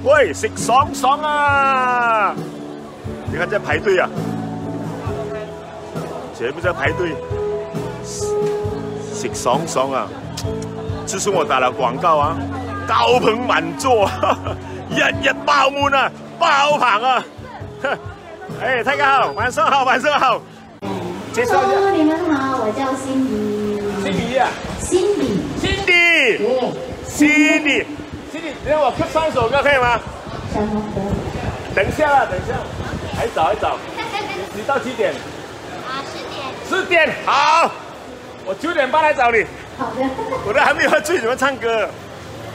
喂，食爽爽啊！你看在排队啊，全部在排队，食爽爽啊！这是我打了广告啊，高朋满座，日日爆滿啊，爆棚啊！哎，大家好，晚上好，晚上好。介绍一下，你们好，我叫辛迪。辛迪啊，辛迪。辛迪，辛迪，辛迪，你让我咳3首歌可以吗？什么歌？等一下啦，等一下，还早还早。你到几点？10点。10点，好，我9點半來找你。好的。我都還沒有最喜歡唱歌，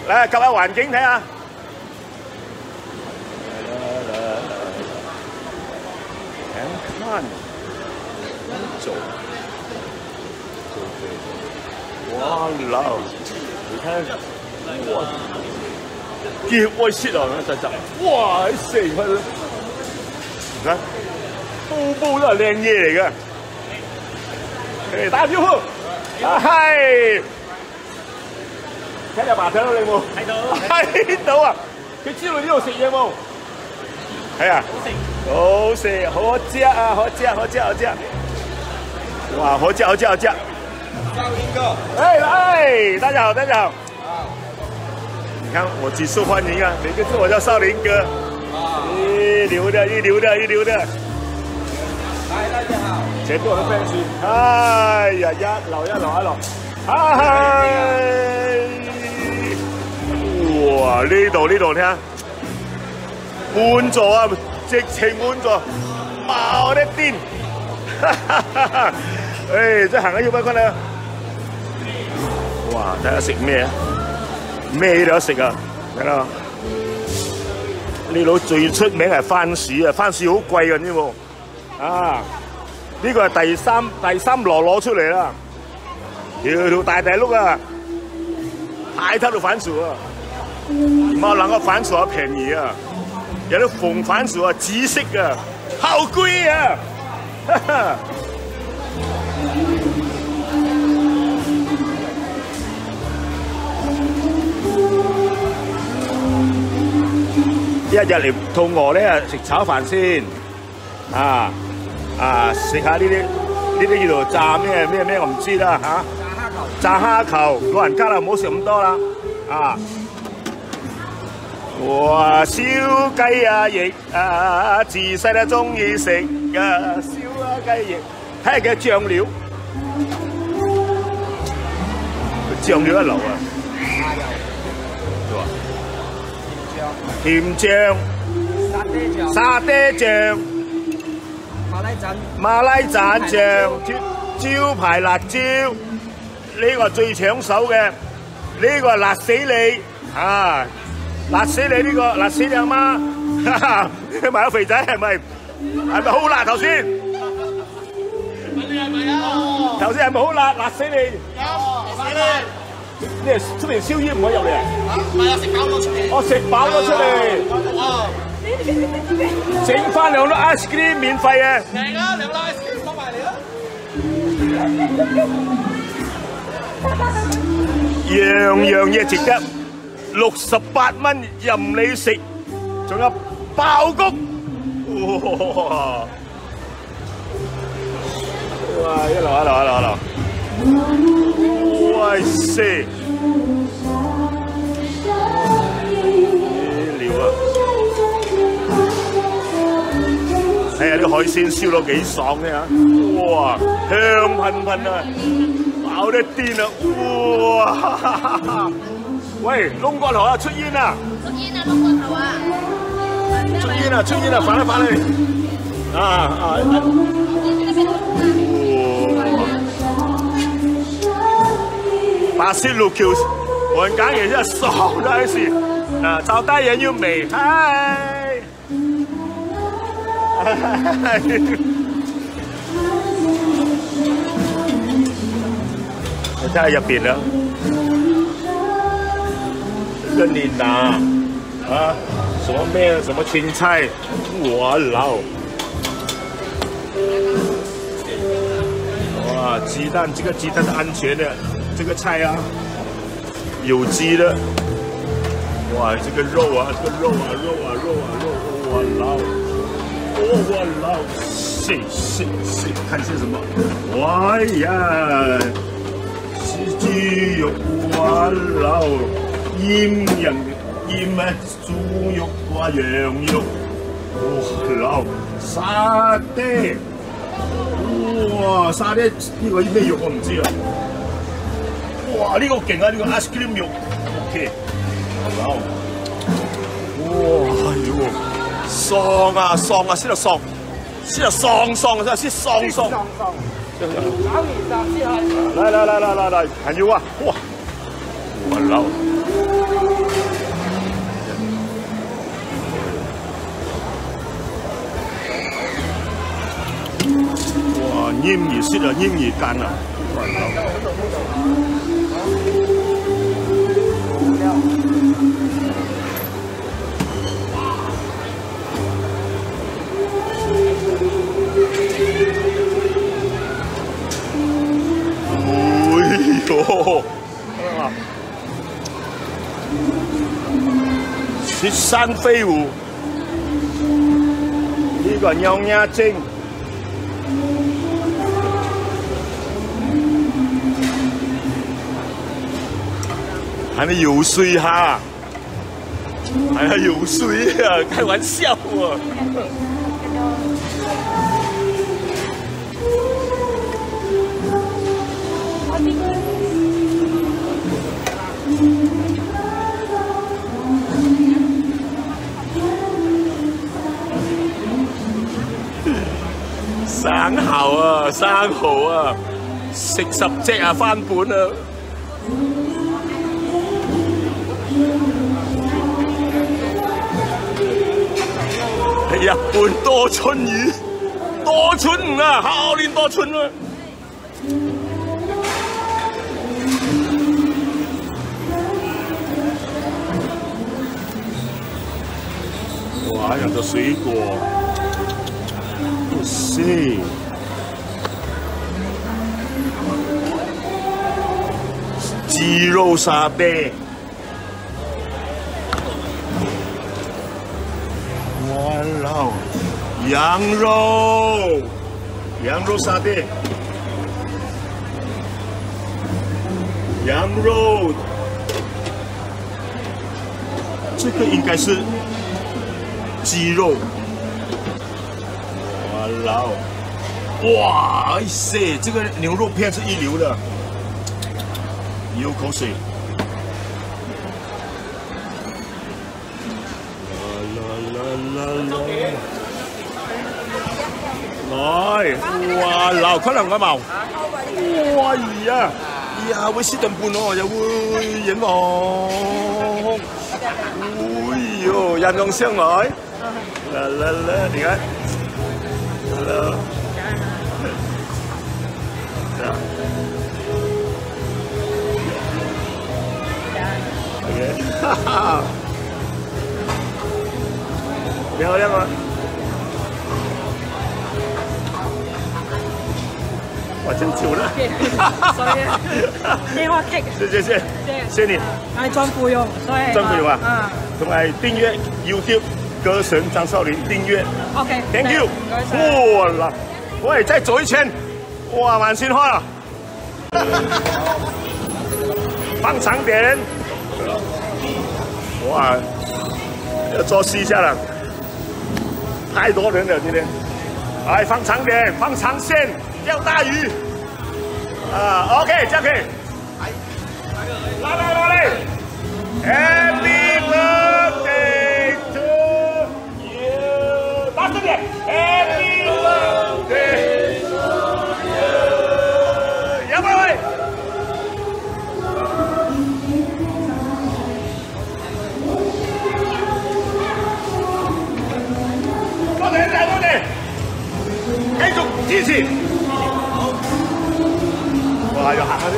來，夾下環境睇下。看，走，哇老，你看，哇，幾威勢啊！真真，哇，成塊，你看，步步都係靚嘢嚟嘅。誒，打招呼，啊係，睇下麻雀咯，你冇？睇到啊！佢知道呢度食嘢冇？係啊。好食，好吃啊，好吃，好吃，好吃！哇，好吃，好吃，好吃！少林哥，哎，来，大家好，大家好。你看我几受欢迎啊，每个字我叫少林哥。一流的，一流的，一流的。来，大家好。全部我的 fans。哎呀，一流，一流，一流。嗨！哇，呢度你睇下，滿座啊！直情滿座，爆得癲！誒，真行下要不坤啊！哇，睇下食咩啊？咩都有食啊！睇啦，呢度最出名係番薯啊，番薯好貴㗎，知冇？啊，呢個係第三籮攞出嚟啦，條大碌啊，太多的番薯啊，冇兩個番薯好便宜啊！有啲紅番薯啊，紫色啊，好貴啊！哈哈，一日嚟肚餓咧，食炒飯先，食下呢啲叫做炸咩我唔知啦嚇。炸蝦球，老人家啦唔好食咁多啦，啊！哇！燒雞啊、翼啊，自細都中意食啊，燒啊雞翼，睇下嘅醬料，醬料一流啊！甜醬、沙爹醬、馬拉盞醬、招牌辣椒，呢個最搶手嘅，呢個係辣死你啊！辣死你呢個，辣死你阿媽！買咗肥仔係咪好辣頭先？頭先係咪好辣？辣死你！辣死你！你係出嚟宵夜唔可以入嚟啊？唔係啊，食飽咗出嚟。我食飽咗出嚟。整翻2粒 ice cream 免費啊！嚟啦，2粒 ice cream 放埋嚟啦！樣樣嘢值得。68蚊任你食，仲有爆谷，哇！哇！一流，哇塞！料啊！睇下啲海鮮燒到幾爽咧嚇，哇！香噴噴啊，爆得癲啊，哇！喂，窿骨頭啊，出煙啊！出煙啊，窿骨頭啊！出煙啊，出煙啊，反嚟！86條黃繭也真係爽的是啊，找代言又美，嗨！你睇下入邊啊！这个你拿啊，什么面，什么青菜，哇老！哇，鸡蛋，这个鸡蛋是安全的，这个菜啊，有机的，哇，这个肉啊，这个肉啊，哇老，哇老，是，看是什么？哇呀，是鸡肉，哇老，腌咩？猪肉哇，羊肉，哇老，沙爹，哇沙爹呢個咩肉我唔知啊。哇呢個勁啊，呢個 ice cream 肉 ，OK。 哇！喲，爽啊，先嚟爽，先嚟爽，先爽。來，還有啊，哇！哇老！哇，醃魚絲啊，醃魚乾啊，哇老！ 哦，雪山飛狐，呢個牛丫精，還沒游水哈，還要游水啊，開玩笑啊！ 生蠔啊，食10隻啊，翻本啊！日本多春魚，多春啊，好練多春啊！哇，有個水果。 是，鸡肉沙爹，哇老，羊肉沙爹，羊肉，这个应该是鸡肉。 老，哇塞，这个牛肉片是一流的，流口水。來，哇，老可能個毛，哇呀，會蝕頓半喎，又會影望，哎呦，人用上來，來，你看。 Hello. Yeah. Okay. 漂亮吗？哇，真久了。所以電話激。謝你。係張富用，所以。張富用啊。同埋訂閱 YouTube。 歌神張少林訂閱 ，OK，Thank you。哇啦，喂，再走一圈，哇，滿心花了。放長點，哇，要作戲一下了，太多人了今天。哎，放長點，放長線，釣大魚。啊 ，OK，這樣可以。來 ，Happy birthday to you， 大聲點 ，Happy birthday to you， 有冇位？多謝，繼續支持。哇，要行下啲。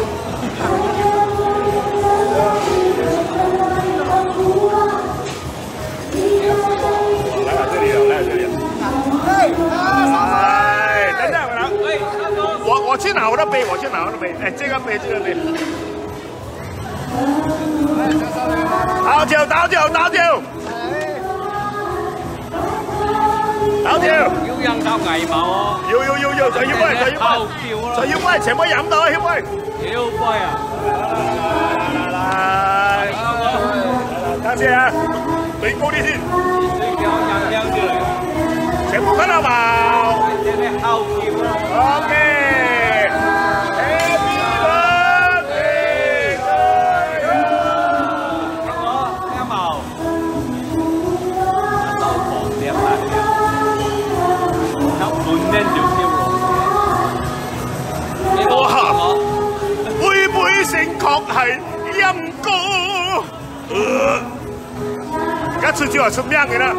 哎，等等，我去拿我的杯，哎，这个杯。倒條，倒條，倒條，倒條。要讓到藝貌哦。要，就要杯，就要杯，就要杯，全部飲到啊，要杯。要杯啊！來，等先啊，對高啲先。全部看到冇 ？OK。哇！杯杯聲確係陰歌，而家最主要係出名嘅啦。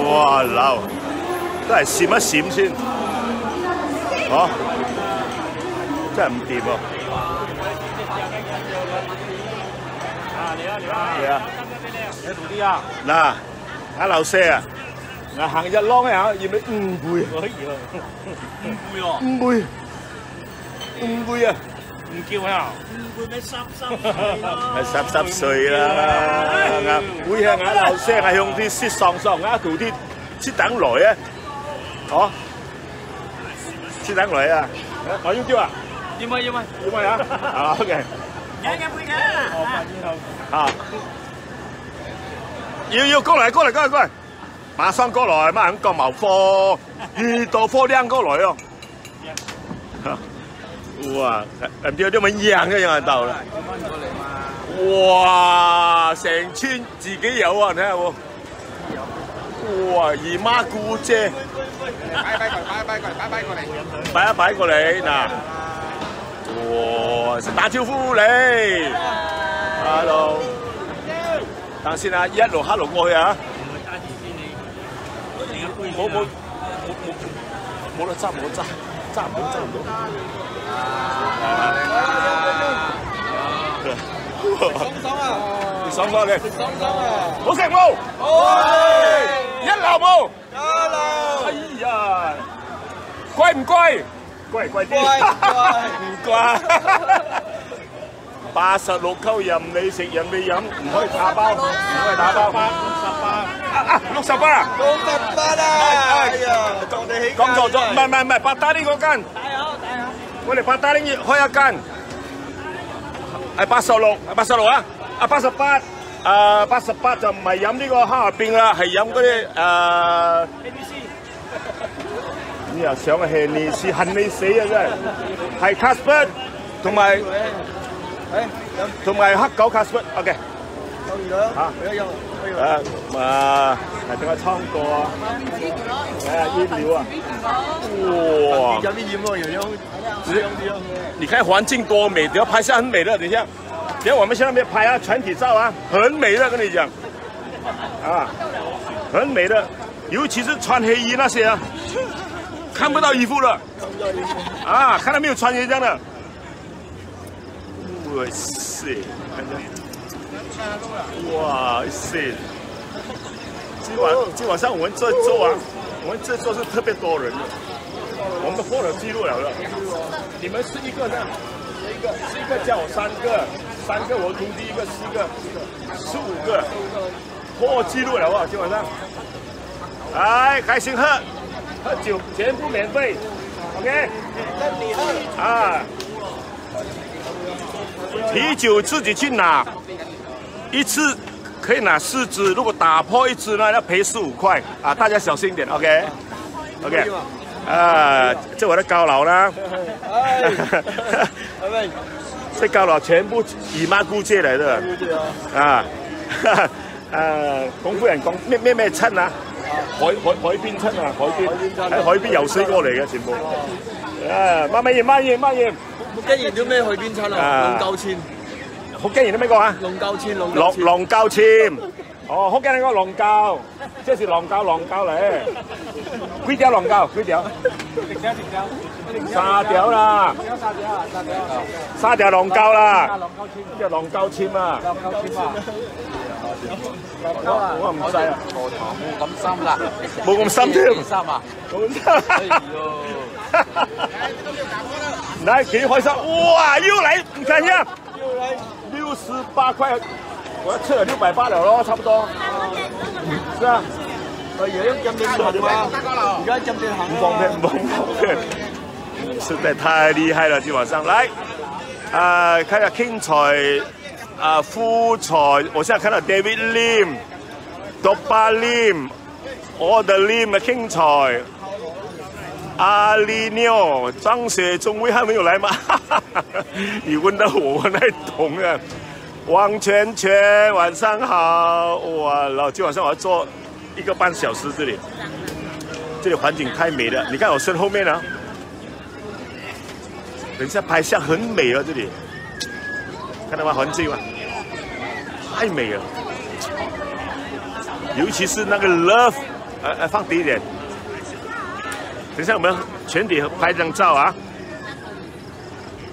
哇！流都係閃一閃先，哦。真係唔掂喎！嚟啊！你徒弟啊！嗱，阿劉 Sir 啊，嗱行日啷啊，要唔要5倍？可以啊，5倍喎！5倍，5倍啊！唔叫啊！5倍咩濕碎啦！啱，會係阿劉 Sir 係用啲雪爽爽啊，徒弟切等來啊！哦，切等來啊！我要叫啊！要咪啊？啊 ，OK。有杯嘅。啊。要過來，馬上過來，乜人講冇貨，遇到貨靚過來哦。哇，唔知有啲咁樣嘅人到啦。哇，成村自己有啊，你睇下喎。哇，姨媽姑姐。擺過嚟嗱。哇！打招呼你 ，hello， 等先啊，一路 hello 過去啊。冇得揸唔到。爽你，好食冇？一流冇？哎呀，貴唔貴？貴啲，唔貴。86溝任你食任你飲，唔可以打包，68啊！68啊！哎呀，講錯咗，唔係，八打呢嗰間。大好。我哋八打呢開一間，係86啊！啊88， 88就唔係飲呢個哈爾濱啦，係飲嗰啲你又想係你是恨你死啊！真係，係 Casper 同埋黑狗 Casper，OK。嚇，係點解倉過啊？醫療啊！哇！有啲厭喎，有香啲啊！你看環境多美，等下拍下很美的，等下我們現在拍下全體照啊，很美的，跟你講啊，很美的，尤其是穿黑衣那些啊。看不到衣服了，啊，看到沒有穿衣這樣的，哇塞，看到，哇塞，今晚上我們這桌啊，我們這桌是特別多人的，我們破了記錄了，你們是一個呢，是一個叫我3個我徒弟1個4個，15個，破記錄了啊，今晚上，來開心喝。喝酒全部免費 ，OK？啊，啤酒自己去拿，一次可以拿4支，如果打破1支呢，要賠15塊啊！大家小心點 ，OK？OK？這我的高佬啦，這高佬全部姨媽姑姐來的啊，公夫人公咩親啊？海邊親啊，喺海邊游水過嚟嘅全部。乜嘢？福建人叫咩海邊親啊？龍鳩簽。福建人都咩講啊？龍鳩簽。龍鳩簽。哦，福建人講龍鳩，即係龍鳩嚟。幾條龍鳩？幾條？沙條啦，沙條龍膠啦，即係龍膠籤啊！我唔制啊，冇咁深啦，冇咁深添，深啊！冇咁深。來，幾開心！哇，又來，你看一下，68塊，我要吃了680了咯，差不多。是啊。而家針對行嘛，而家針對行。唔方便。實在太厲害了，今晚上來，看下 King 財，副財，我現在看到 David Lim、Dopa Lim、All the Lim 的 King 財，阿里妞、張雪忠威還沒有來嗎？你問到我那懂啊。王圈圈，晚上好，哇，老今晚上我要做1個半小時，這裡環境太美了，你看我身後面啊。等一下拍相很美啊，這裡看到嗎？環境嗎？太美了，尤其是那個 Love， 放低一點。等一下我們全體拍張照啊，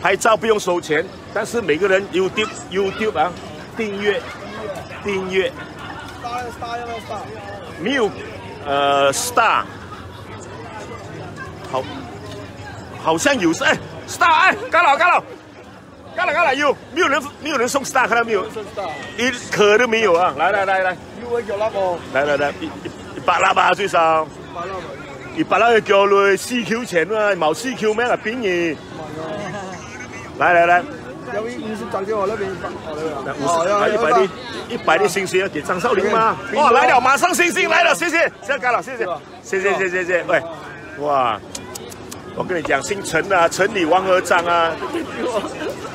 拍照不用收錢，但是每個人 YouTube 啊訂閱，沒有Star， 好像有哎。Star 哎，加了，有没有人送 Star 看到没有？一顆都沒有啊！來，來，100粒吧最少，100粒叫嚟4Q 錢啊，冇4Q咩啊？便宜。來，有50張給我那邊100粒星星給張少林嗎？哦，來了，馬上星星來了，謝謝，謝謝，謝，喂，哇！我跟你講，姓陳啊，陳李王和張啊，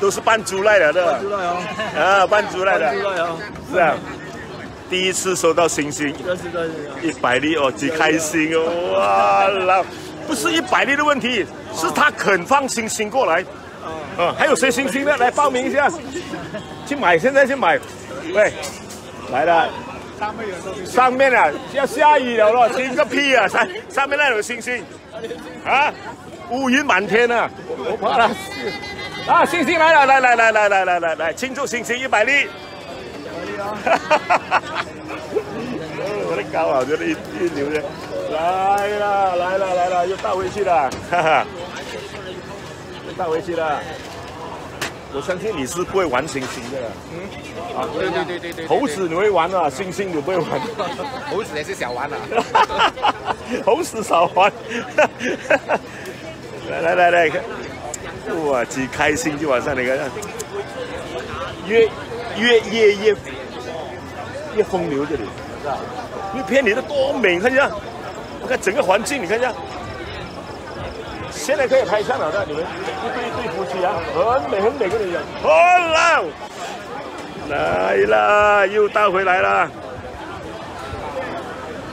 都是扮豬來的，對吧？扮豬來的，是啊。第一次收到星星，100粒哦，幾開心哦！哇，老，不是100粒的問題，是他肯放星星過來。還有誰星星的？來報名一下，去買，現在去買。喂，來了。上面啊，要下雨了咯，驚個屁啊！上面那有星星，啊！烏雲滿天啊！我怕了啊！星星來了，來，慶祝星星100粒！我的高啊，覺得一流的，來了，又倒回去了，哈哈，又倒回去了。我相信你是不會玩星星的，啊，對，猴子你會玩啊，星星你不會玩。猴子也是小玩啊，猴子少玩。來，哇，幾開心！今晚上你看，越風流這裡，越片裡的多美！你看一下，我看整個環境，你看一下。現在可以拍相了的，你們一對夫妻啊，很美，跟你講。好啦，來啦，又倒回來啦。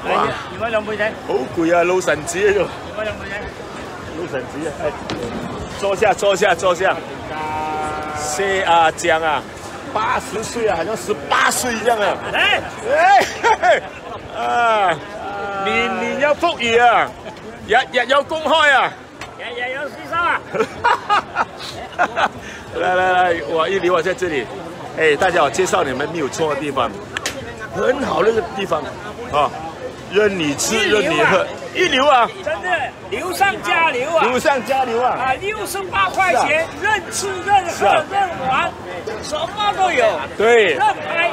哇！如果兩妹仔，好攰啊，老神子喺度。如果兩妹仔，老神子啊，哎，坐下。謝阿江啊，80歲啊，好像18歲一樣啊。啊，年有福兒啊，日有公開啊。日有師生啊！來，我一流啊，在這裡，哎，大家我介紹你們沒有錯的地方，很好那個地方，啊，任你吃任你喝，一流啊！真的流上加流啊！流上加流啊！68塊錢，任吃任喝任玩，什麼都有。對，任拍，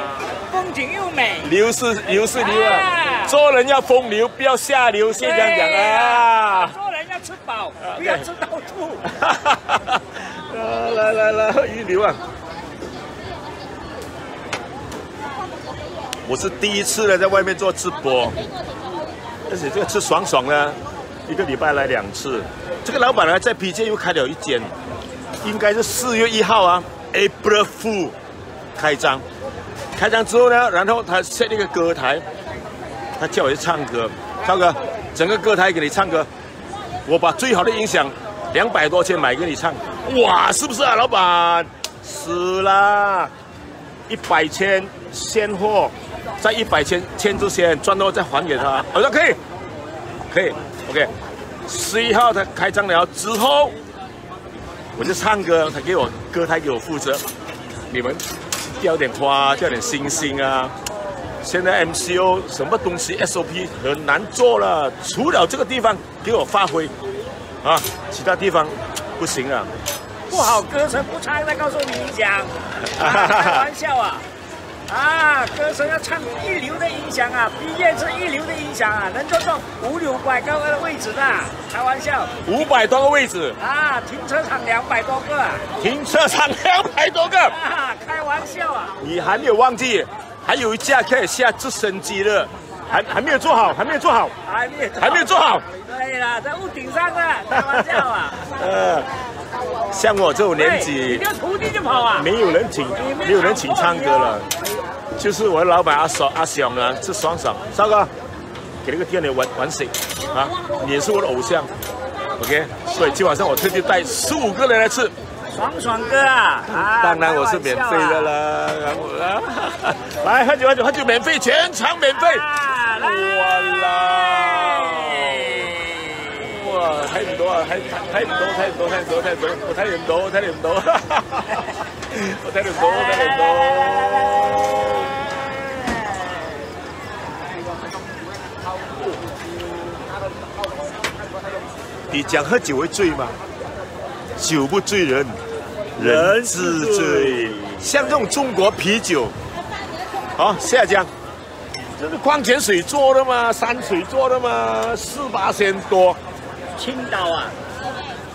風景又美。流是流啊！做人要風流，不要下流，先這樣講啊！要吃飽，不要吃到吐。來，一流啊！我是第一次呢，在外面做直播，而且這個吃爽的，1個禮拜來2次。這個老闆呢，在 PJ 又開了一間，應該是4月1號啊 ，April Fool 開張。開張之後呢，然後他設一個歌台，他叫我去唱歌，超哥，整個歌台給你唱歌。我把最好的音響200多千買給你唱，哇，是不是啊，老闆？是啦，100千現貨，在100千之前賺到再還給他。我說可以，OK。11号他开张了之后，我就唱歌，他给我歌台给我负责，你们掉点花，掉点星星啊。现在 MCO 什么东西 SOP 很难做了，除了这个地方给我发挥啊，其他地方不行啊。不好，歌声不唱，再告诉你影响。开玩笑啊！啊，歌声要唱一流的音响啊，毕业是一流的音响啊，能做到500-600个的位置的，开玩笑。500多个位置啊，停车场200多个啊。停车场200多个。啊，开玩笑啊！你还没有忘记？还有一架可以下直升机的，还没有做好，还没有做好。对了，在屋顶上的，开玩笑啊。像我这种年纪，你跟徒弟就跑啊？没有人请唱歌了，就是我的老板阿翔啊，是爽，少哥，给那个店里玩死啊！你也是我的偶像 ，OK， 所以今晚上我特地带15个人来吃。爽哥啊！当然我是免费的啦，来喝酒，免费，全场免费。哇啦！哇，睇唔到啊，睇唔到，我睇唔到，我睇唔到。你讲喝酒会醉吗？酒不醉人，人自醉。像这种中国啤酒，好下江，这是矿泉水做的吗？山水做的吗？4%多。青岛啊，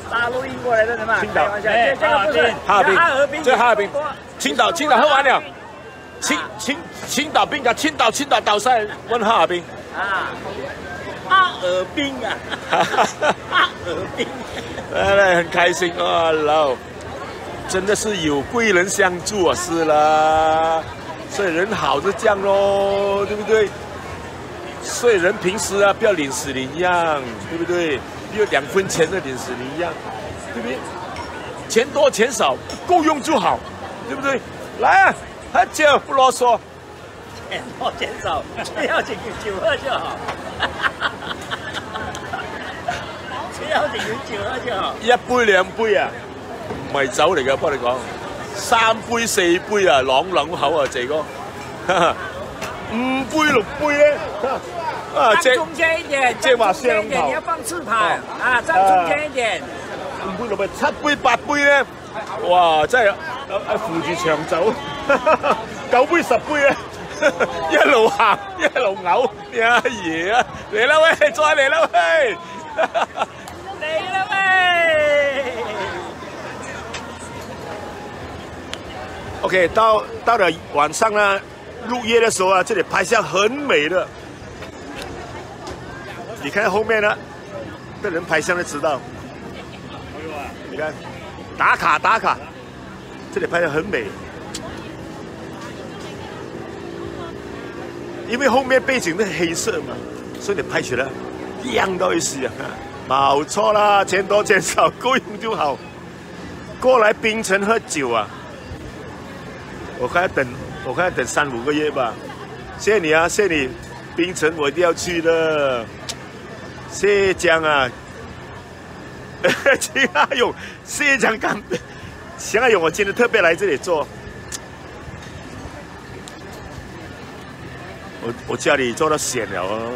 大陆运过来的什么？青岛，这个不是哈尔滨，哈尔滨，这哈尔滨，青岛喝完了。青岛冰咖，青岛岛赛问哈尔滨。啊，哈尔滨啊，哈尔滨。来，很开心哦，老，真的是有贵人相助啊，是啦，所以人好就这样咯，对不对？所以人平时啊，不要领死领样，对不对？不要2分钱的领死领样，对不对？钱多钱少够用就好，对不对？来啊，喝酒不啰嗦，钱多钱少，只要紧有酒喝就好。只要緊要酒喝就好。1杯2杯啊，唔係酒嚟㗎，幫你講，3杯4杯啊，啷口啊，謝哥，5杯6杯咧，啊，站中間一點，即係話雙頭，你要放翅膀啊，站中間一點。5杯6杯7杯8杯咧，哇，真係扶住長走，9杯10杯咧。一路行一路嘔，你阿爺啊，嚟啦喂，再嚟啦喂！嚟啦喂 ！OK， 到了晚上呢，入夜的时候啊，这里拍相很美的。你看后面呢，的人拍相就知道。你看，打卡，这里拍的很美。因为后面背景是黑色嘛，所以你拍起来亮到一死啊！冇错啦，钱多钱少够用就好。过来槟城喝酒啊！我看要等3、5个月吧。谢谢你啊，谢谢你，槟城我一定要去的。谢谢江啊，秦阿勇，谢谢江刚，秦阿勇，我今天特别来这里做。我家里做到闲了哦，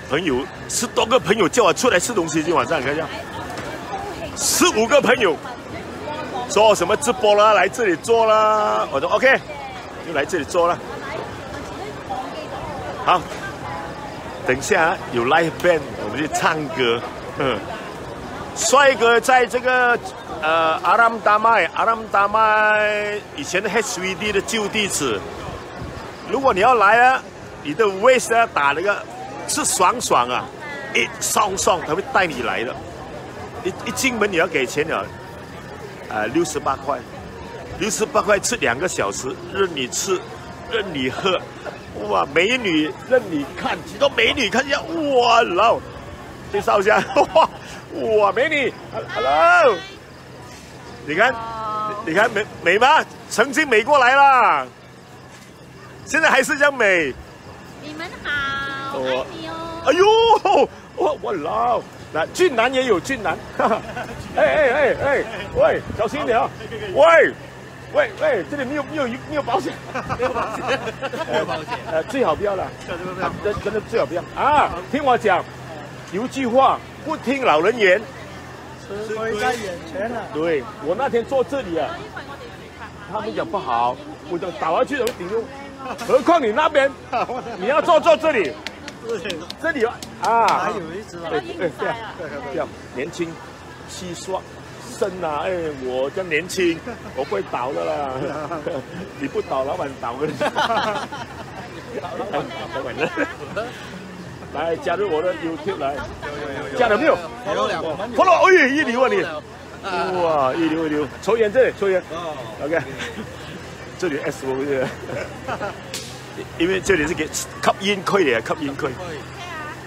朋友10多个朋友叫我出来吃东西，今晚上你看一下，15个朋友做什么直播啦，来这里做啦，我说 OK， 就来这里做啦。好，等一下有 live band， 我们去唱歌。帅哥在这个阿拉姆达麦以前的 HVD 的旧地址，如果你要来啊。你的 Waze 要打那个是爽啊，一爽，他会带你来的。一进门你要给钱了，68块，68块吃2个小时，任你吃，任你喝，哇，美女任你看，几多美女看一下，哇，老，介绍一下，哇，美女 ，Hello， 你看美吗？曾经美过来啦，现在还是这样美。你们好，爱你哦！哎呦，我老，那俊男也有俊男，哎，喂，小心一点啊！喂，这里没有保险，没有保险，最好不要了，真的最好不要啊！听我讲，有句话，不听老人言，吃亏在眼前了。对我那天坐这里啊，他们讲不好，我讲倒下去都顶住，何况你那边，你要坐这里。 这里啊，还有一只啊，这样年轻气爽生啊！哎，我这样年轻，我不会倒的啦。你不倒，老板倒的。老板的，来加入我的 YouTube 来，加了没有？有了，follow， 哎，一流啊你！哇，一流！抽烟这里，抽烟。OK， 这里 S 我这。 因為這裡是嘅吸煙區嚟啊，吸煙區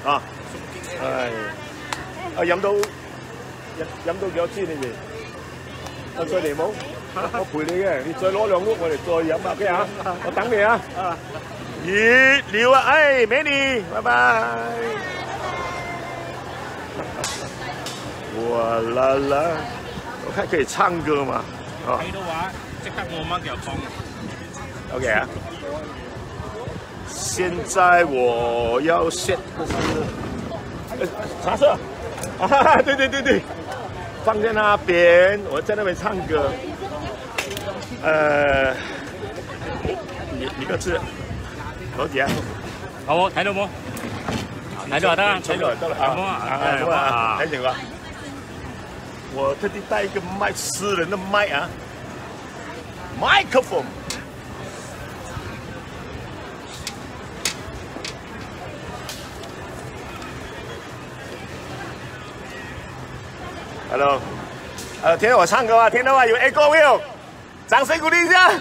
啊，係飲到幾多支你哋？我再嚟冇，我陪你嘅，你再攞2碌，我哋再飲下嘅嚇，我等你啊！熱了啊，哎，美女，拜拜！哇啦啦，我看可以唱歌嘛？啊，睇到話即刻我媽就放 ，OK 啊。 现在我要set 的是，茶色，啊，对，放在那边，我在那边唱歌。你個字，老姐啊，好冇睇到冇？睇到就得啦，睇到得啦，啊，睇成個。我特地帶一個麥，私人的麥啊，麥克風。 Hello， 听到我唱歌吗？听到吗？有 echo 没有？掌声鼓励一下！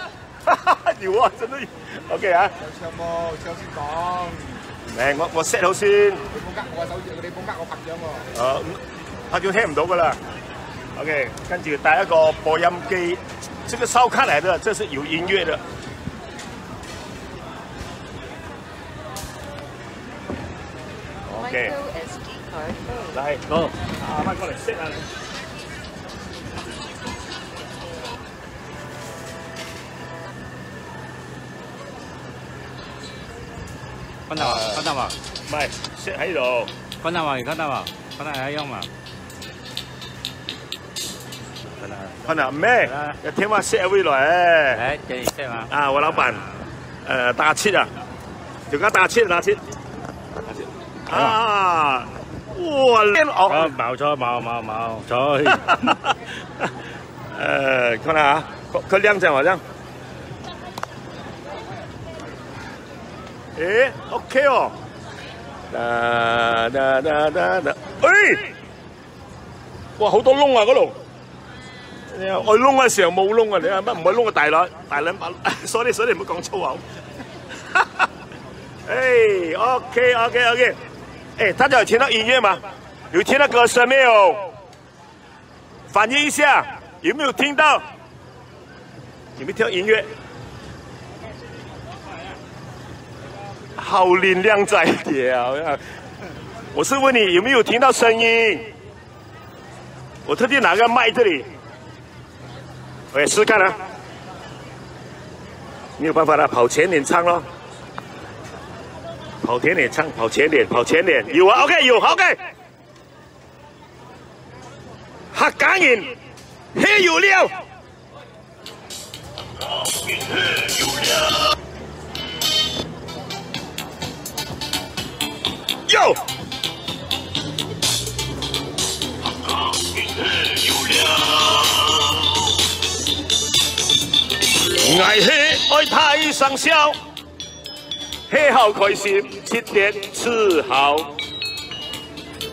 有啊，真的有。OK 啊。有冇？有先講。嚟，我 set 好先。你冇呃我手指，你冇呃我拍掌喎。拍掌聽唔到噶啦。OK， 跟住帶一個播音機，這個燒開來的，這是有音樂的。OK。嚟，好，翻過嚟 set 下你。 看到嘛？唔係 set 喺度。看到嘛？看到還要用嘛？看到咩？有聽話 set 位來。來，給你 set 嘛。啊，我老闆，打切啊，條家打切。啊！哇！哦，冇錯。看下啊，佢亮正好像。 誒 ，OK 哦，誒，哇，好多窿啊嗰度，愛窿嘅時候冇窿啊，你話乜唔愛窿嘅大兩把，sorry，唔好講粗口。誒 ，OK，誒，大家有聽到音樂嗎？有聽到歌聲沒有？反應一下，有沒有聽到？有沒有聽到音樂？ 好力量在屌！我是問你有沒有聽到聲音？我特地拿個麥這裡，我試試看啊！沒有辦法啦，跑前點唱咯，跑前點唱，跑前點，有啊 ，OK 有 ，OK。客家人嘿有料。 Yo！ 愛戲愛太上笑，戲後開心，切點伺候，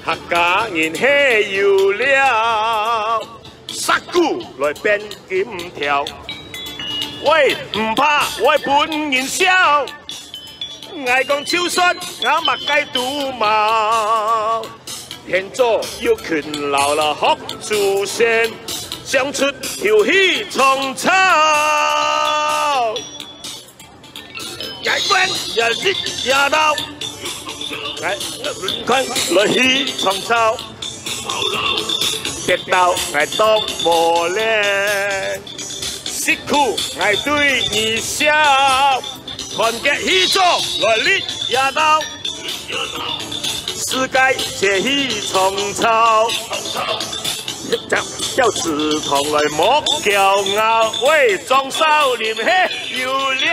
客家人戲有料，殺骨來變金條，喂唔怕，我本人笑。 愛講超率，我默雞肚毛，現做要勤勞了學祖先，想出條氣創造，日光日日日到，來看來氣創造，得到爱多无力，失去爱对你笑，团结起作来力也到，世界这起重操，叫志同来莫骄傲，为壮少年嘿有了。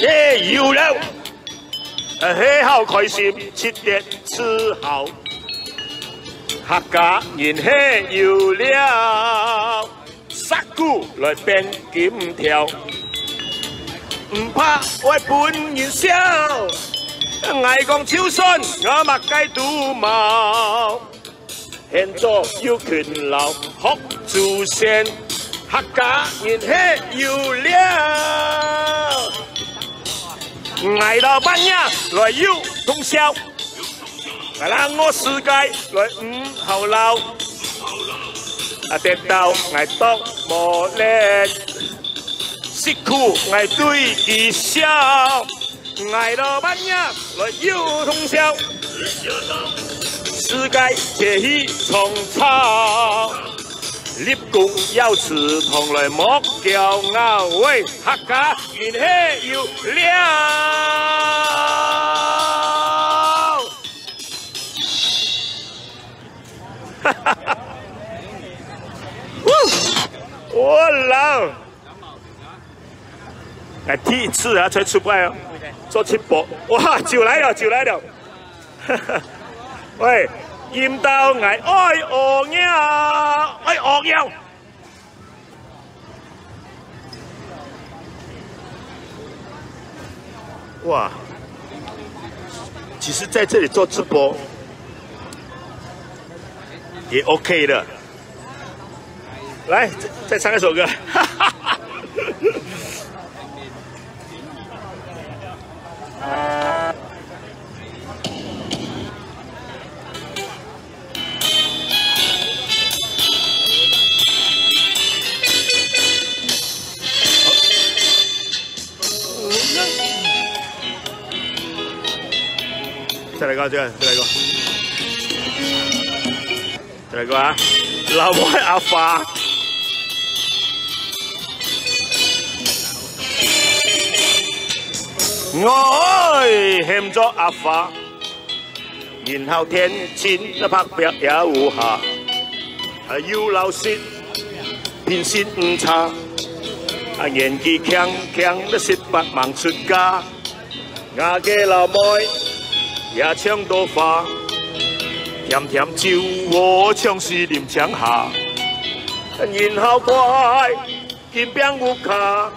耶，有了，很好开心，吃点吃好，客家人嘿有了，杀股来变金条，唔怕为本人笑，爱讲手信我莫计杜毛。现在要勤劳学祖先，客家人嘿有了，爱到半夜来要通宵，让我世界来好老，得到爱多无力，失去爱对伊笑，爱到半夜来要通宵。世界这起重操，立功要志同来莫骄傲，为客家人嘿有了。哈哈哈！我老，哎，第一次啊才出来哦，做直播，哇，就来了，就来了，哈哈。喂，饮到爱鹅腰，爱鹅腰。哇，其实在这里做直播也 OK 的。来，再唱一首歌。哈哈哈。再来个，再来个，再来个啊！老妹阿花，我欠咗阿花，然後天前一拍壁也有下，要老實，偏先唔差，年紀強都18萬出家，我嘅老妹。也唱到花，甜甜酒我唱是林唱下，然後怪見邊有卡，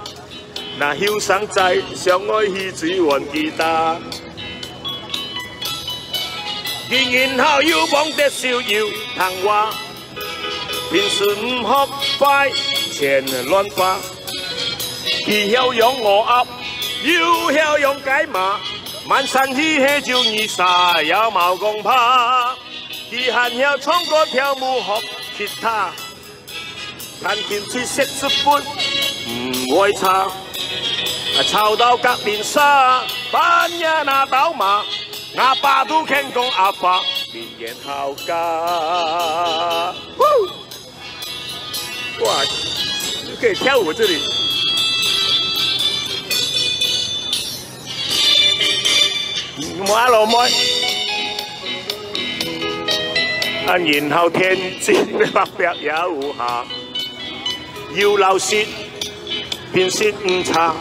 那後生仔相愛去水玩吉他，然後要幫得逍遙談話，平時唔學快錢亂花，佢曉用我噏，又曉用解碼。滿山喜氣就二沙有毛公怕，佢還曉唱歌跳舞學吉他，彈琴只識一半唔會差，抄到隔面沙，半夜那倒馬，阿爸都聽講阿爸變人好家。哇，可以跳舞這裡。我老妹，然後天前白壁也有下，要老實，變實唔差，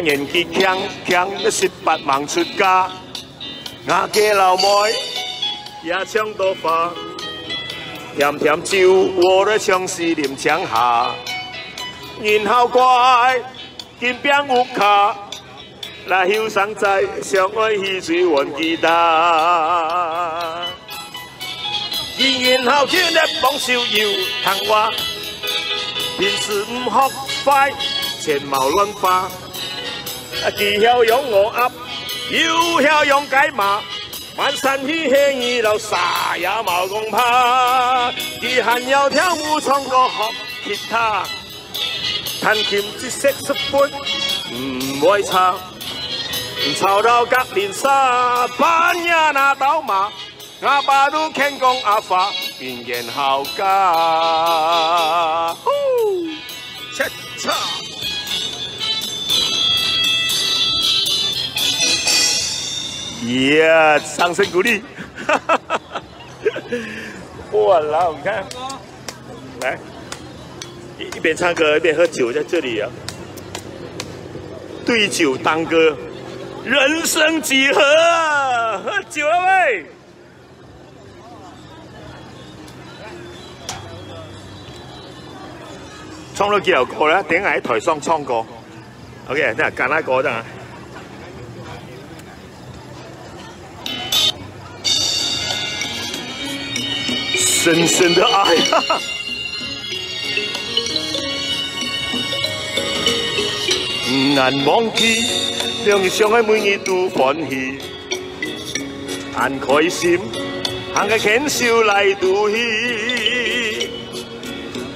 年紀強18萬出家，我嘅老妹也唱到花，甜甜酒我都唱是林唱下，然後怪見邊有卡。那後生仔相愛去水玩吉他，然後天日幫逍遙談話，平時唔學快，錢毛亂花，佢曉用我噏，又曉用解碼，满山喜喜二路，啥也冇講怕。佢還有跳舞唱歌學吉他，彈琴知識十分唔會差。抄到隔年沙，半夜那斗馬，阿爸都傾講阿爸變然後家。切叉！耶！掌聲鼓勵！哇啦，你看，來，一邊唱歌一邊喝酒，在這裡啊，對酒當歌，人生幾何？喝酒了喂！唱咗幾首歌咧，點解喺台上唱歌 ？OK， 等下揀一個得啊。深深的愛，難忘記，兩日相愛每日都歡喜，很開心，行個牽手嚟度戲，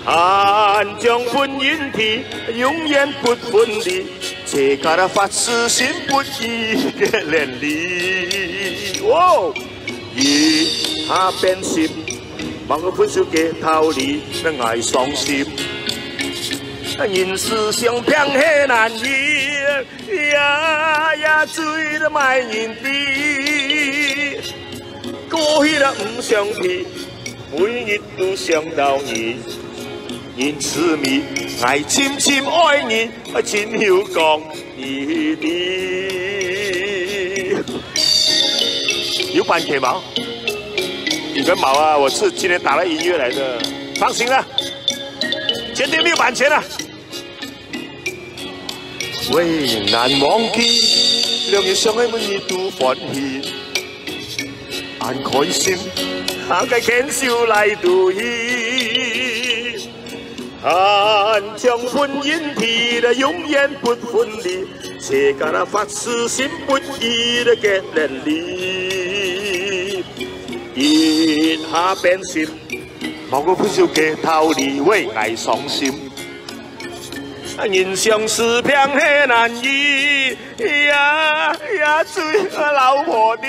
很將婚姻提，永遠不分離，這個發自心不移嘅連理，哇！以他變心。某個分手嘅道理，讓愛傷心。人世上偏係難易，呀醉得賣人啲。過去啦唔相提，每日都想到你。人痴迷，愛深深愛你，真曉講你啲。有版權冇？你跟毛啊，我是今天打了音乐来的，放心了，绝对没有版权了。喂，難忘記，兩日相愛每日都歡喜，很開心，行個牽手來度戲，很將婚姻提得永遠不分離，這個發自心不移的結連理。一下變心，某個分手嘅道理為愛傷心。人相思偏係難移，呀追老婆的，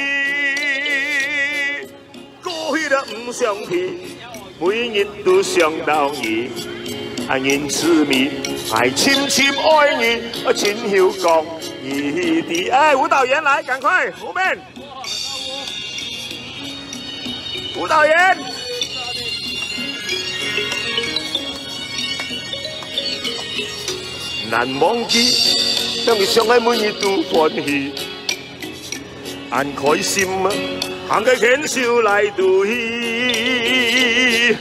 過去的唔相提，每日都想到你。人痴迷，愛深深愛你，真曉講你的。哎，舞蹈員來，趕快後面。舞蹈員，難忘記，兩日相愛每日都歡喜，很開心啊！行個牽手來度戲，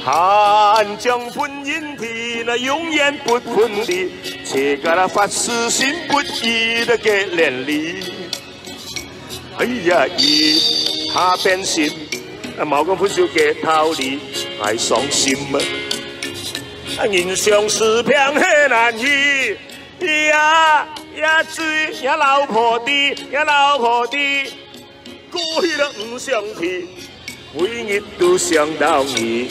很將婚姻提那永遠不分離，這個發自心不移的結連理。哎呀，一下變心。某個分手嘅道理，愛傷心啊！人相思偏係難移，呀追老婆的，老婆的，過去都唔相提，每日都想到你。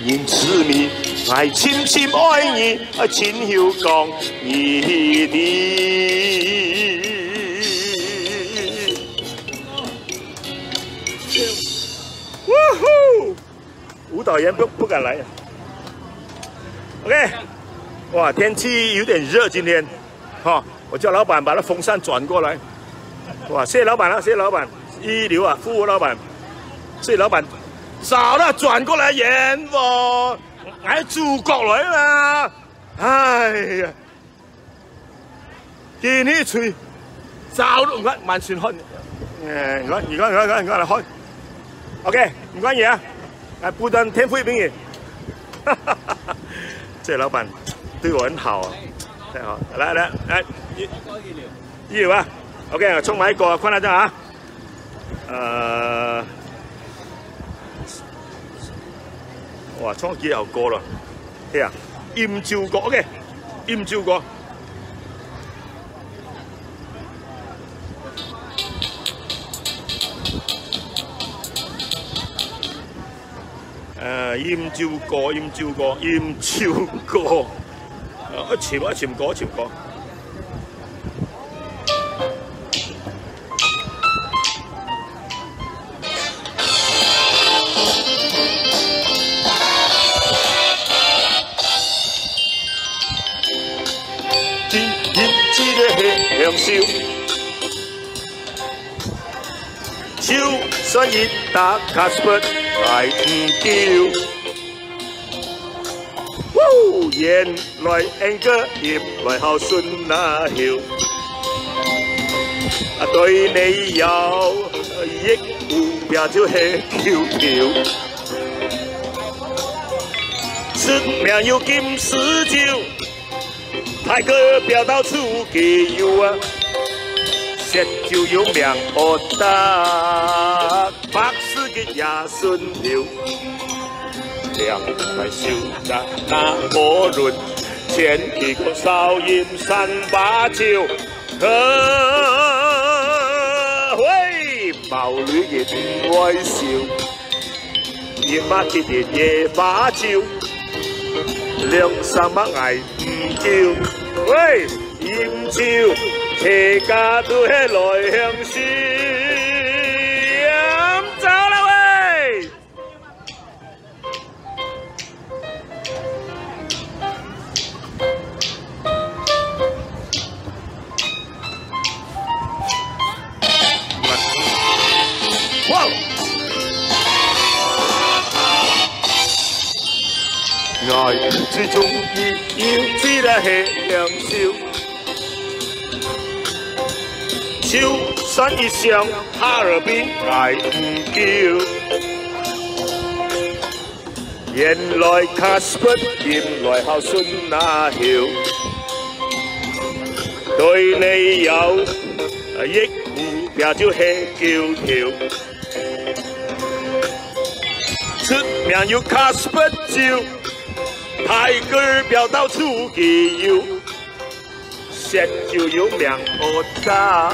人痴迷，愛深深愛你，真曉講你的。舞蹈員不敢來。OK， 哇，天氣有點熱今天，哈，我叫老闆把那風扇轉過來。哇，謝謝老闆啊，謝謝老闆，一流啊，服務老闆，謝謝老闆。少了轉過來演喎，係祖國來嘛。哎呀，見呢吹，少都唔該，慢算開。唔該嚟開。OK， 唔關嘢啊。不但天賦名言，這老闆對我很好啊，太好！來，一流啊 ！OK， 我沖埋一個，坤下張啊！哇，沖幾首歌咯，睇下豔照歌 ，OK， 豔照歌。飲酒歌，飲酒歌，飲酒歌。一唱歌，唱歌。享受，手选一打卡斯本来唔叫，原來應該業來孝順那曉，對你有益無標就係條條，出名有金絲酒。 泰哥表到處給有啊，食酒有名惡達，百事嘅也順了，兩塊小雜那無論，前幾個少飲三把酒，喂，毛女嘅唔愛笑，夜晚嘅夜夜把酒。 兩三蚊捱唔叫，喂，飲酒，大家都係來向先，飲酒啦喂！哇！ 愛最中意要知得係享受，手伸一向哈爾濱愛唔叫，原來卡斯本原來孝順那曉，對你有益無標就係叫條，出名有卡斯本酒。 泰哥表到處給有，食酒有名惡達，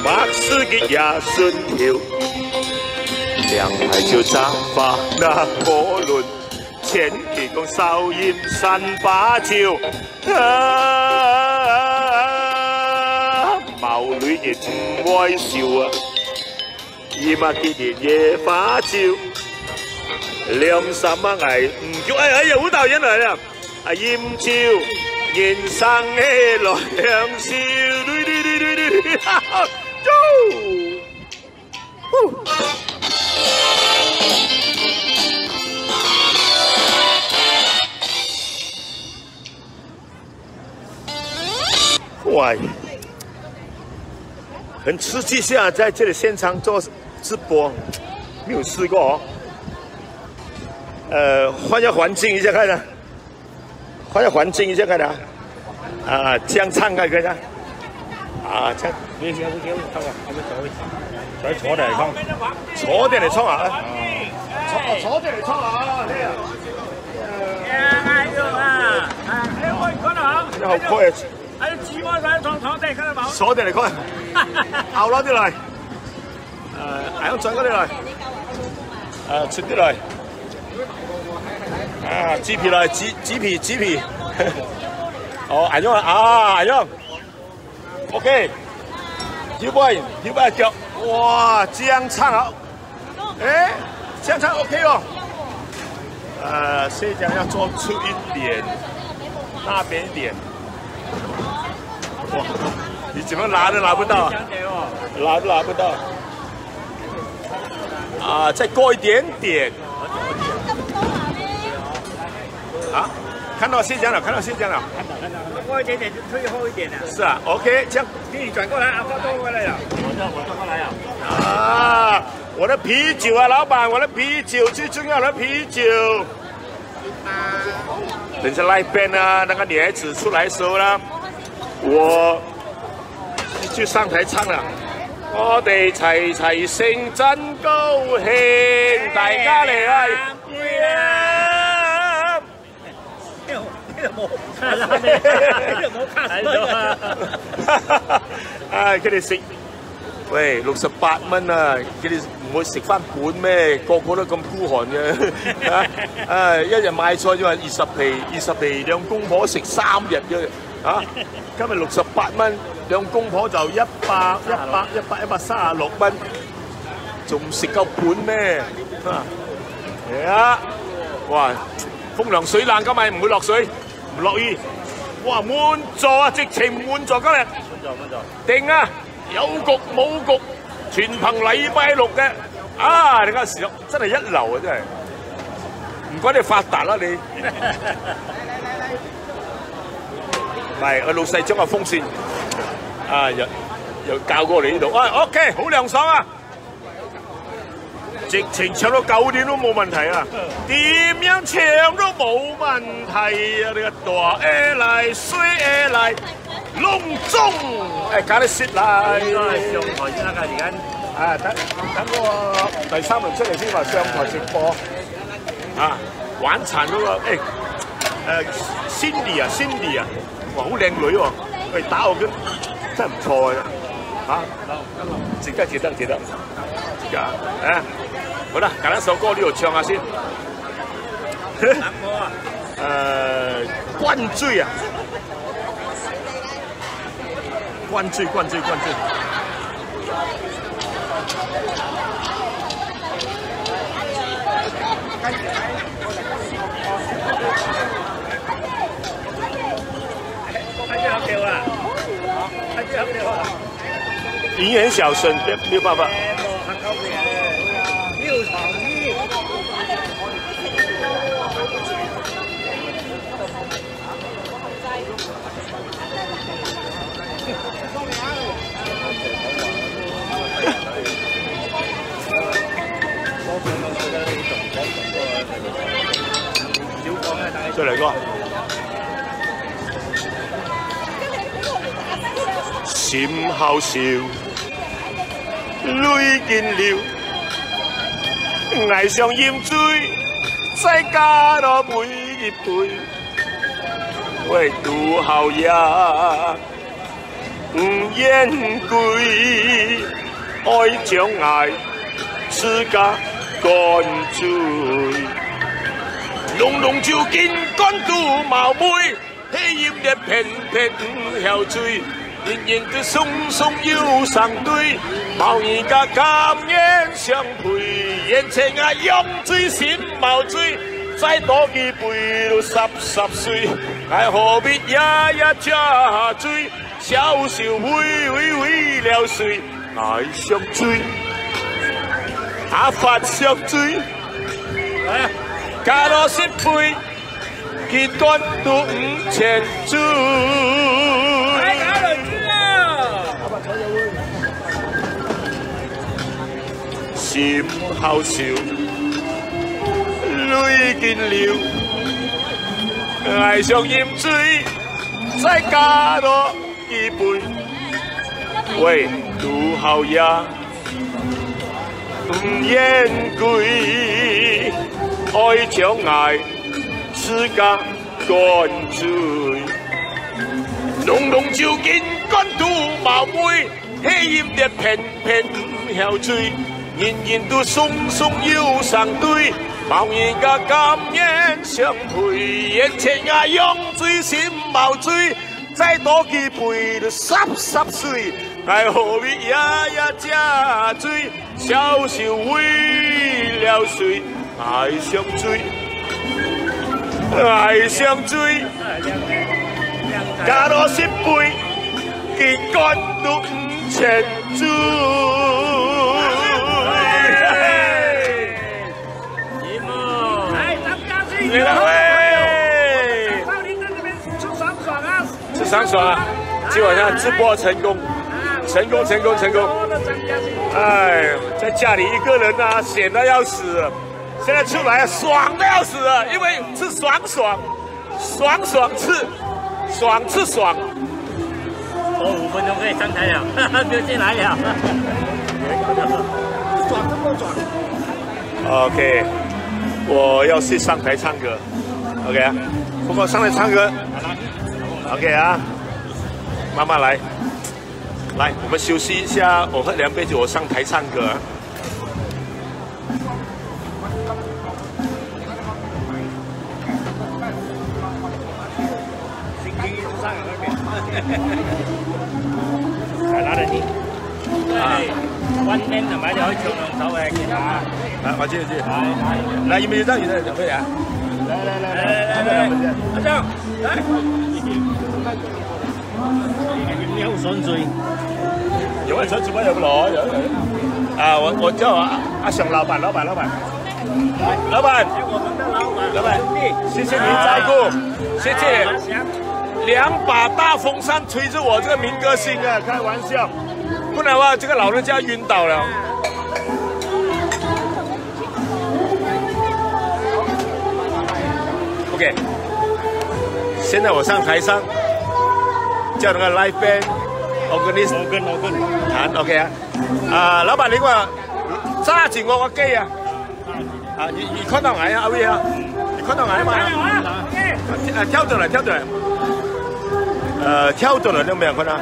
百事嘅也順條，兩排就雜法那無論，前幾個少飲三把酒，毛女嘅唔愛笑啊，姨媽嘅夜把酒。 兩三蚊捱唔叫，哎呀，舞蹈員來了，啊飲酒，人生嘅來享受，對，哈哈，喂，很刺激下，在这里现场做直播，没有试过哦。 换下环境一下看看，换下环境一下看看，啊，这样唱看看看，啊，这样，你先不唱啊，还没坐，坐定嚟唱，坐定嚟唱啊，坐定嚟唱啊，呢啊，哎呦啊，哎我講啦嚇，你好開啊，哎字幕上坐定，看到冇？坐定嚟講，後攞啲嚟，向上嗰啲嚟，出啲嚟。 啊，雞皮來，雞皮，哦，阿勇啊，阿勇 ，OK， 搖擺腳，哇，這樣唱好，哎，這樣唱 OK 哦，現在要做出一點，那邊一點，哇，你怎麼拿都拿不到，拿都拿不到，啊，再過一點點。 啊，看到新疆了，看到新疆了。看到，过一点点就退后一点了。是啊 ，OK， 这样给你转过来，阿发转过来了。我转过来了。啊，我的啤酒啊，老板，我的啤酒最重要的啤酒。等下那边呢，那个女孩子出来的时候呢，我就上台唱了。我哋齊齊聲真高興，大家嚟啊！ 哎，佢哋食喂，68蚊啊！叫你唔會食翻本咩？個個都咁孤寒嘅啊！一日買菜要話20皮兩公婆食3日嘅啊！今日68蚊，兩公婆就136蚊，仲食夠本咩？啊！係啊！哇！風涼水冷，今日唔會落水，唔落雨。哇！滿座啊，直情滿座今日。滿座。定啊！有局冇局，全憑禮拜六嘅。啊！你家時真係一流啊，真係。唔怪你發達啦你。係，我老細將個風扇啊，又教過嚟呢度。啊 ，OK， 好涼爽啊！直情唱到9點都冇問題啊！點樣唱都冇問題啊！你個大嘢嚟，水嘢嚟。隆中，加啲雪嚟。應該係上台先得㗎，而家。啊，等個第3輪出嚟先話上台直播。啊，玩殘嗰個Cindy 啊，哇，好靚女喎！喂，打我嘅真係唔錯嘅。嚇，值得。啊，好啦，揀一首歌呢度唱下先。乜歌啊？灌醉啊！灌醉。音很小声，没有办法。六场一。再嚟個。閃後笑，淚見了，崖上鹽醉，再加多每一杯，為杜後也唔言歸，愛將愛自家乾醉，濃濃照見乾杜茅妹，喜宴的片片曉醉。人都鬆鬆腰上對，貌而家甘願相陪，人情啊用醉閃冒醉，再多幾杯都十歲，還何必日日加醉，笑笑會了誰，愛相醉，法相醉，加多10杯，結乾都5,000醉。閃後笑，淚見了，崖上鹽醉，再加多幾杯，為杜後也唔言歸，愛將愛自家乾醉，濃濃照見乾杜茅妹，喜宴的片片曉醉。人都鬆鬆腰上對，貌而家甘願相陪，人情啊用醉閃冒醉，再多幾杯都十歲，還何必日日加醉，笑笑為了誰，愛相醉，加多10杯，結乾都5,000醉。你兩位，吃爽啊！今晚上直播成功！哎，在家里一个人啊，闲得要死，现在出来爽的要死，因为吃爽吃。我5分鐘可以上台了，不用進來了。爽都不爽。OK。我要去上台唱歌 ，OK 啊，不过上台唱歌 ，OK 啊，慢慢来。来，我们休息一下，我喝2杯酒，我上台唱歌。係啦，你溫馨同埋你可以唱兩首嘅吉他。來，我知。來，有沒有讓你的準備啊？來，阿張，來。有順序。有人想做乜有攞？啊，我叫阿尚老闆，謝謝你照顧，謝謝。2把大風扇吹着我這個民歌星啊，開玩笑，不然的話這個老人家暈倒了。OK， 現在我上台上叫那個 live band organist 彈 OK 啊，老闆你話揸住我個機啊，你看到矮啊，阿威啊，你看到矮嗎？跳到來。跳到來都冇人看到。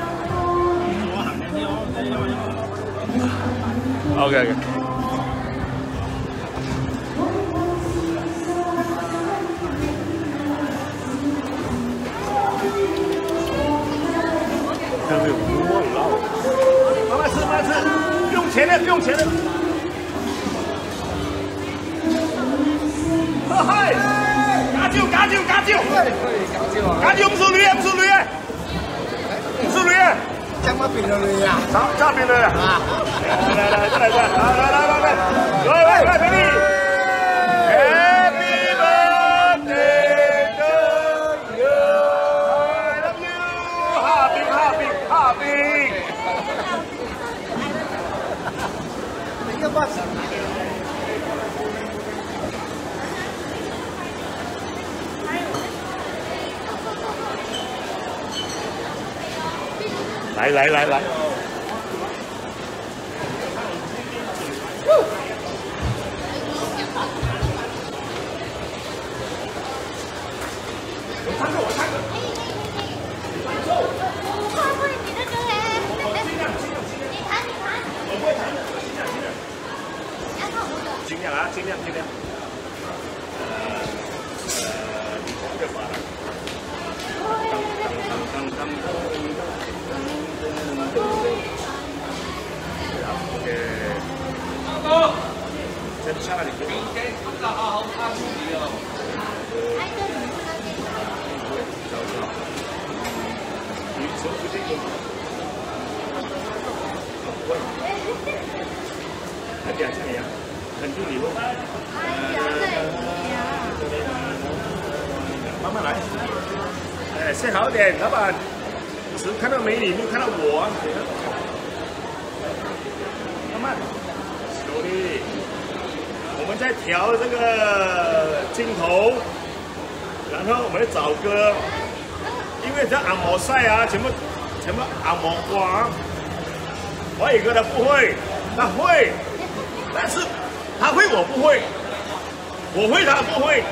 OK。慢慢吃，不用錢的。嗨，加酒，唔數女啊！將乜變咗女啊？揸變女啊！嚟，喂，Happy birthday to you， I love you， 哈冰。你個 boss。來。我唱歌。我不會彈。盡量。真差你。明天看到好看你哦。很点像一样，很助理哦。慢慢来。哎，先好点，老板。只看到美女，没有看到我。慢慢。slowly。我们在调这个镜头，然后我们找歌，因为这按摩赛啊，全部按摩光。华语歌他不会，他会，但是他会我不会，我会他不会。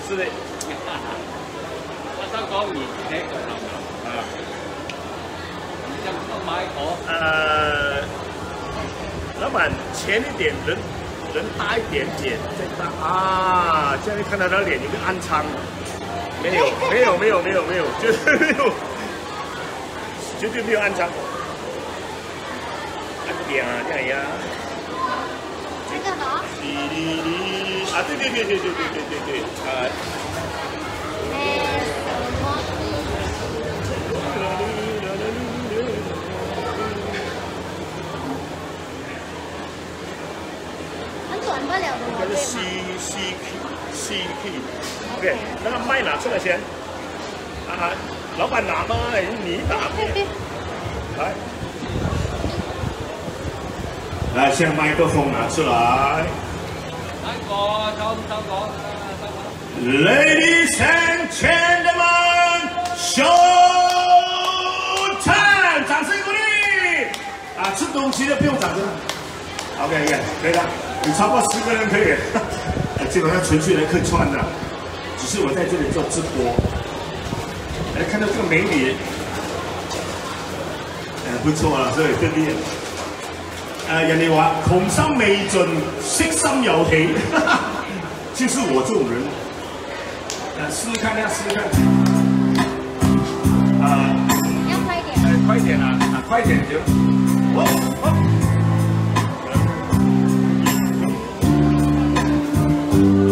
是的。我想講而且個頭有冇買我？老闆前一點人大一點點，再大啊！這樣你看到他臉有沒有暗瘡？沒有，絕對沒有，絕對沒有暗瘡。暗點啊，這樣呀。這個呢？啊，對啊。那个 C key， OK， 那个麦拿出来先。老闆拿嘛，你拿。來，先麥克風拿出來。收過。Ladies and gentlemen, show time！ 掌聲鼓勵。吃東西的不用掌聲。OK， 可以了。你超過10個人可以，基本上纯粹来客串的，只是我在这里做直播。来看到这个美女，不錯啦，所以嗰啲人人哋話窮心未盡，色心有起，就是我這種人。試試看呀，試試看。要快一點。快點啊！快點就。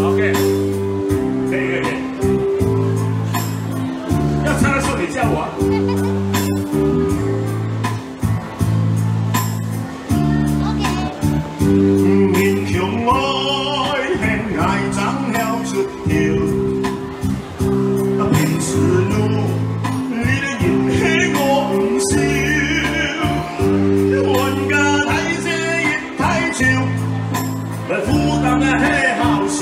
OK， 可以可以。要唱的時候你叫我。勉強愛輕愛爭了出條，平時路你的演戲我唔笑，運價睇這亦睇潮，負擔嘅係好笑，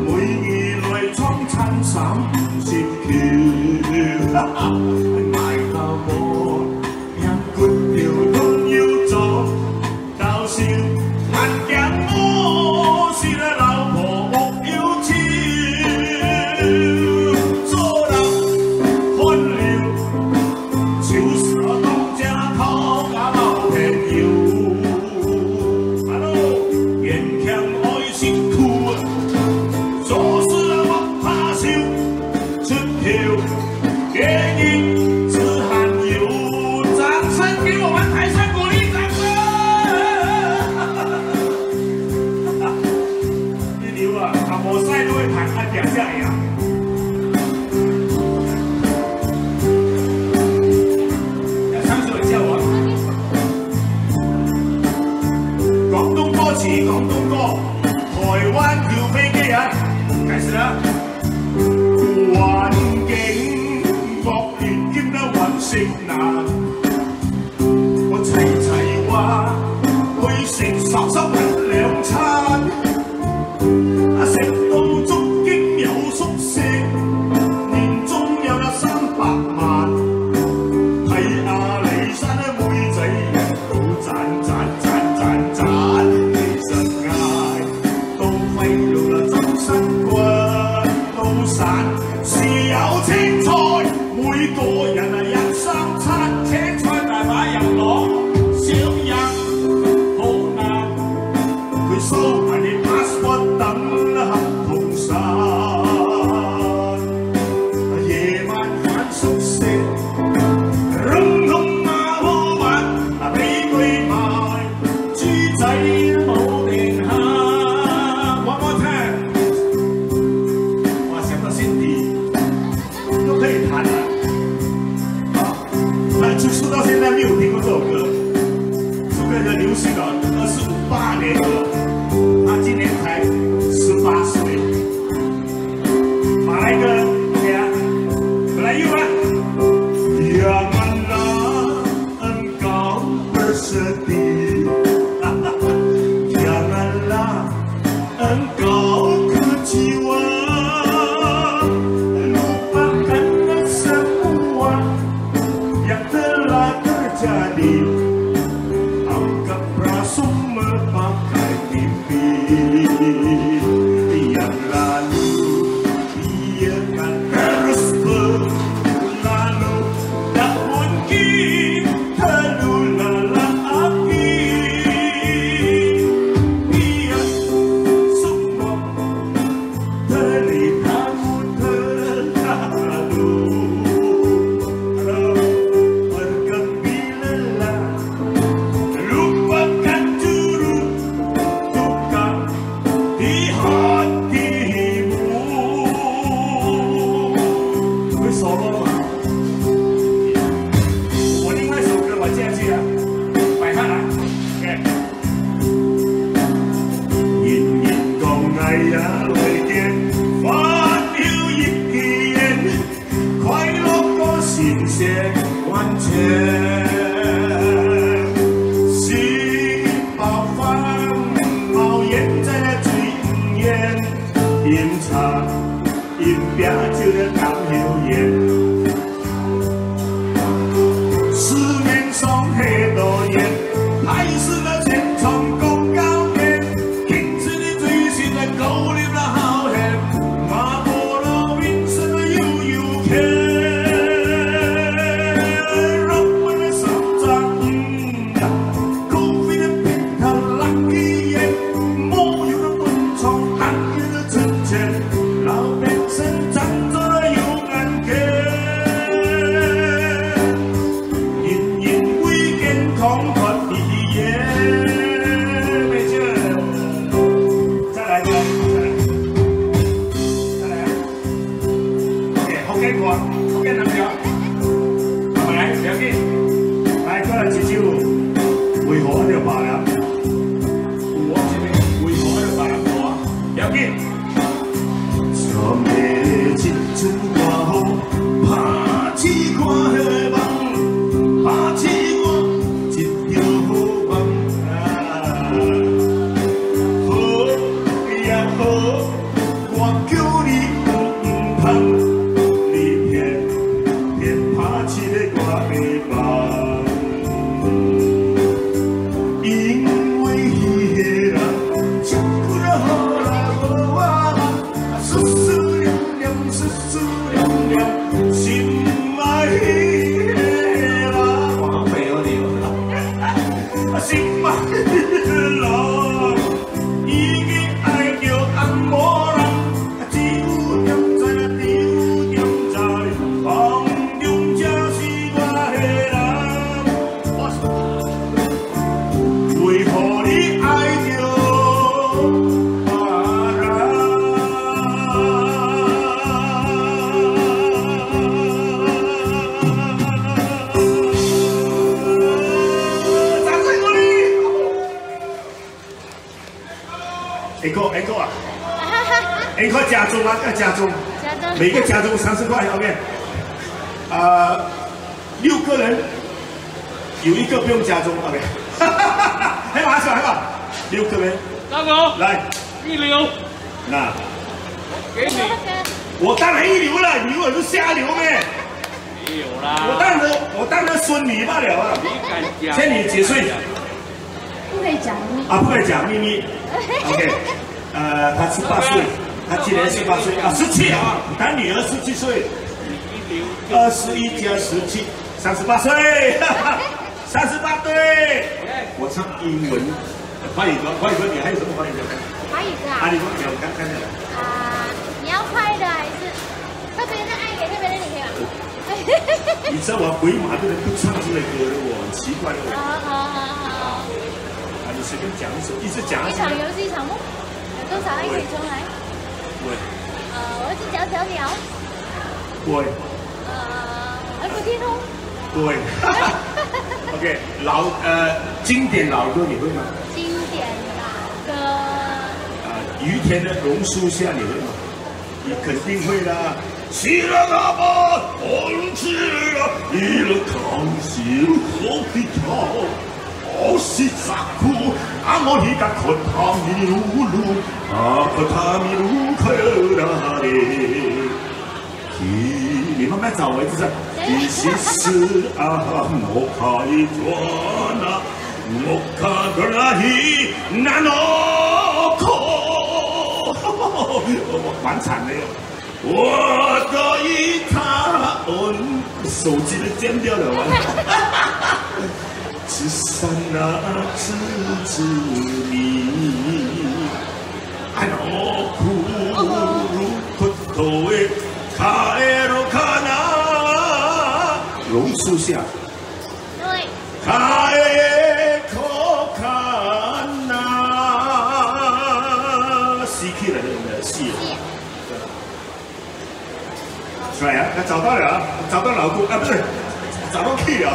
每二來裝襯衫唔接橋，賣到我人骨條都要做。搞笑，還驚我是個老婆屋要超，做人看了，就是當家頭家老朋友。Hello， 勉強愛辛苦，做事不怕笑，出條給你自罕有，掌聲給我們台上鼓勵掌聲。我晒都會彈一兩下呀。要唱首叫我。廣東歌詞，廣東歌，台灣跳飛機啊！開始啦。環境惡劣兼得揾食難，我齊齊話會食10日2餐。食到足經有宿舍，年終有300萬，睇阿里山嘅妹仔都賺，其實捱到廢到啦，周身骨都散，是有青菜，每個人1日3餐，青菜大把人攞，小人好難，佢收埋你 passport 等。夜晚返宿舍，扔空馬好玩，俾佢賣豬仔冇定下。One more time， 哇，想到心底都可以彈了。那出道到現在沒有聽過這首歌，這個人流行了28年了，他今年才18歲。馬來歌 ，OK 啊，Melayu ah. Janganlah engkau bersedih, janganlah engkau kecewa, lupakan semua yang telah terjadi, anggaplah semua pakai mimpi yang lalu. Biarkan terus berlalu, tak mungkin terlunalah api. Biar semua terlihatmu terlalu. Bergembiralah, lupakan juru duka di ，encore 啊，encore 加钟啊，要加钟，每个加钟30块 ，OK。6个人有1个不用加钟 ，OK。还马上，还马，6个人。大哥，来，一流，那给你。我当然一流了，你以为我是下流咩？没有啦。我当然孙女罢了啊。你敢讲？现在你几岁？不可以讲秘密。啊，不可以讲秘密。OK， 他18岁，他今年18岁啊，17啊，他女儿17岁。21加17，38岁，38对。我唱英文，华语歌，你还有什么华语歌？华语歌啊？啊，你说有看看的。你要快的还是特别的爱给特别的你可以吗？你知道我回马的人不唱这类歌的，我很奇怪的。好。你随便讲一首，一直讲。一场游戏场目，有多少爱可以重来？对。我是小小鸟。对。耳不听通。对。OK， 经典老歌你会吗？经典老歌。于田的《榕树下》你会吗？你肯定会啦。是啦，阿爸，我知啦，你了康少可別透，我是扎庫，我而家可他咪嚕嚕，可他咪嚕可那里。你慢慢找为止。其實我開咗那，我卡格拉希那諾可，蠻慘的。我的吉他，手機都剪掉了。只剩那隻字你，哎呦，苦頭誒，卡埃羅卡納。榕樹下，对，开口看呐，西去了的西，出来呀，找到了，找到老公啊，不是，找到 key 了。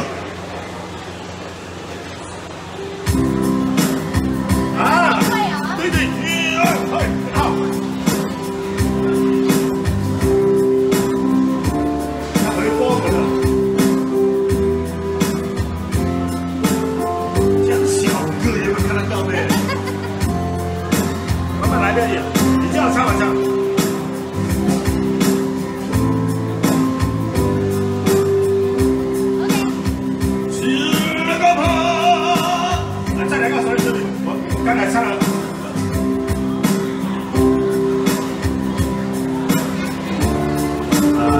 啊，对对，1、2、3，好。他回波纹了。慢慢来这里，你这样唱完唱。是个怕，再来个手这里，我刚才唱了。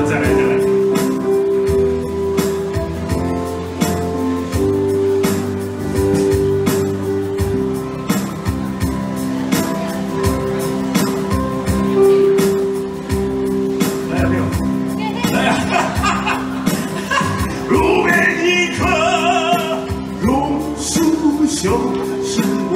再来。就是我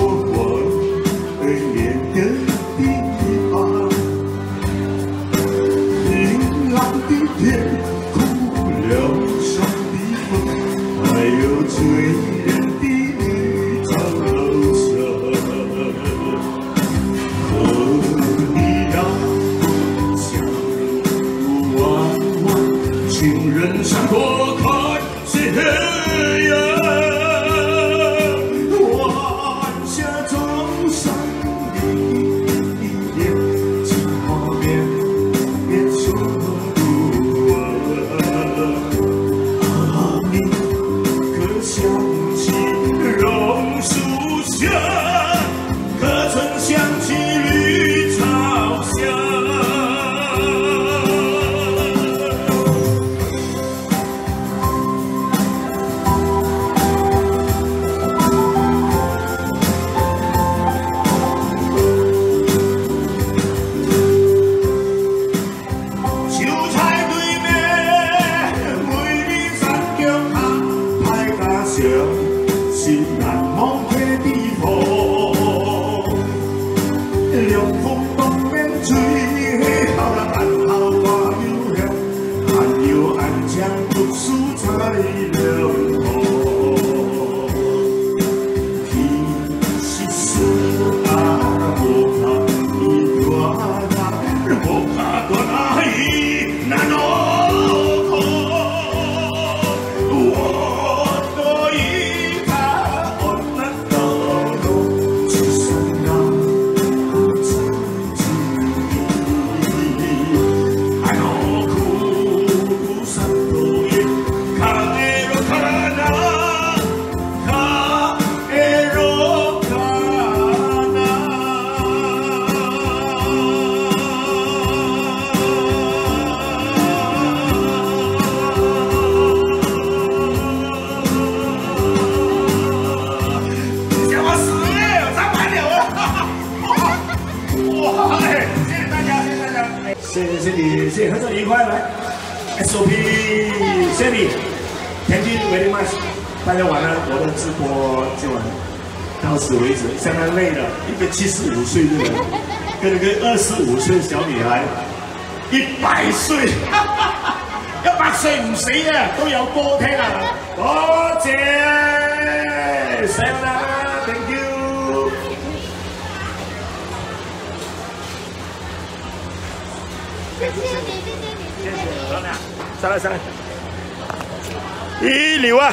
谢谢，合作愉快，来 SOP， 谢谢你 ，Thank you very much， 大家晚安，我的直播今晚到此为止，相当累了，一个75岁的人跟一个25岁的小女孩，100歲，100歲唔死嘅都有歌聽啊！多謝 ，Santa，Thank you。谢谢你，谢谢你，谢谢你。上来，一流啊！